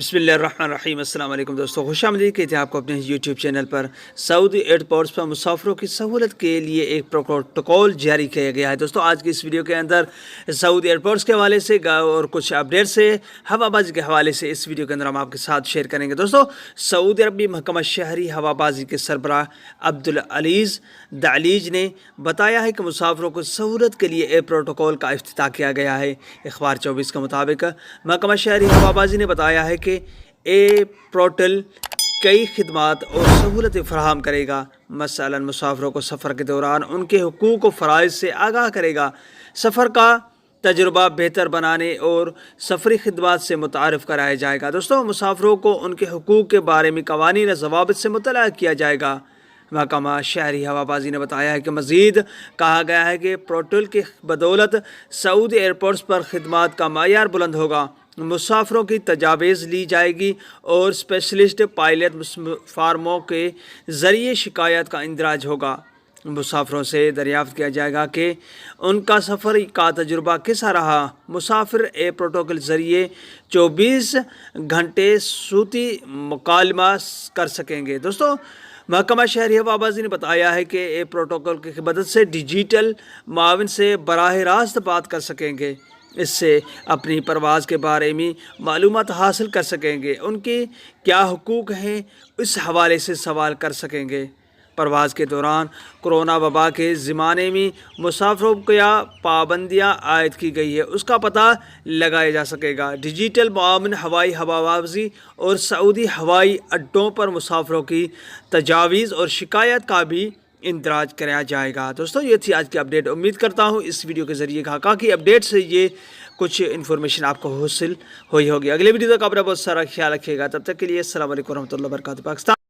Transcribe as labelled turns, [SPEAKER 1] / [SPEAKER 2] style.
[SPEAKER 1] बिस्मिल्लाहिर्रहमानिर्रहीम। अस्सलाम वालेकुम दोस्तों, खुश आमदीद कहते हैं आपको अपने यूट्यूब चैनल पर। सऊदी एयरपोर्ट्स पर मुसाफिरों की सहूलत के लिए एक प्रोटोकॉल जारी किया गया है। दोस्तों आज की इस वीडियो के अंदर सऊदी एयरपोर्ट्स के हवाले से और कुछ अपडेट से हवाबाजी के हवाले से इस वीडियो के अंदर हम आपके साथ शेयर करेंगे। दोस्तों सऊदी अरबी महकमा शहरी हवाबाजी के सरबराह अब्दुल अलीज़ दालीज ने बताया है कि मुसाफिरों को सहूलत के लिए एक प्रोटोकॉल का इफ्तिताह किया गया है। अखबार 24 के मुताबिक महकमा शहरी हवाबाजी ने बताया है कि ए पोर्टल कई खिदमात और सहूलतें फराहम करेगा। मसलन मुसाफिरों को सफ़र के दौरान उनके हुकूक और फ़राइज़ से आगाह करेगा, सफ़र का तजुर्बा बेहतर बनाने और सफरी खिदमात से मुतारफ़ कराया जाएगा। दोस्तों मुसाफिरों को उनके हुकूक के बारे में कवानीन और ज़वाबित से मुतला किया जाएगा। महकमा शहरी हवाबाजी ने बताया है कि मज़ीद कहा गया है कि पोर्टल की बदौलत सऊदी एयरपोर्ट्स पर खिदमात का मायार बुलंद होगा, मुसाफिरों की तजावीज़ ली जाएगी और स्पेशलिस्ट पायलट फार्मों के ज़रिए शिकायत का इंदराज होगा। मुसाफिरों से दरियाफ़्त किया जाएगा कि उनका सफ़र का तजुर्बा कैसा रहा। मुसाफिर ए प्रोटोकॉल ज़रिए 24 घंटे सूती मुकालमा कर सकेंगे। दोस्तों महकमा शहरी हवाबाजी ने बताया है कि ए प्रोटोकॉल की मदद से डिजिटल मावन से बराह रास्त बात कर सकेंगे, इससे अपनी परवाज़ के बारे में मालूमात हासिल कर सकेंगे, उनके क्या हुकूक हैं इस हवाले से सवाल कर सकेंगे। परवाज़ के दौरान कोरोना वबा के ज़माने में मुसाफिरों को क्या पाबंदियाँ आयद की गई है उसका पता लगाया जा सकेगा। डिजिटल मामन हवाई हवाबाजी और सऊदी हवाई अड्डों पर मुसाफिरों की तजावीज़ और शिकायत का भी इंदराज कराया जाएगा। दोस्तों ये थी आज की अपडेट। उम्मीद करता हूँ इस वीडियो के ज़रिए की अपडेट से ये कुछ इन्फॉर्मेशन आपको हासिल हुई होगी। अगले वीडियो तक अपना बहुत सारा ख्याल रखिएगा। तब तक के लिए अस्सलाम वालेकुम रहमतुल्लाहि व बरकातहू। पाकिस्तान।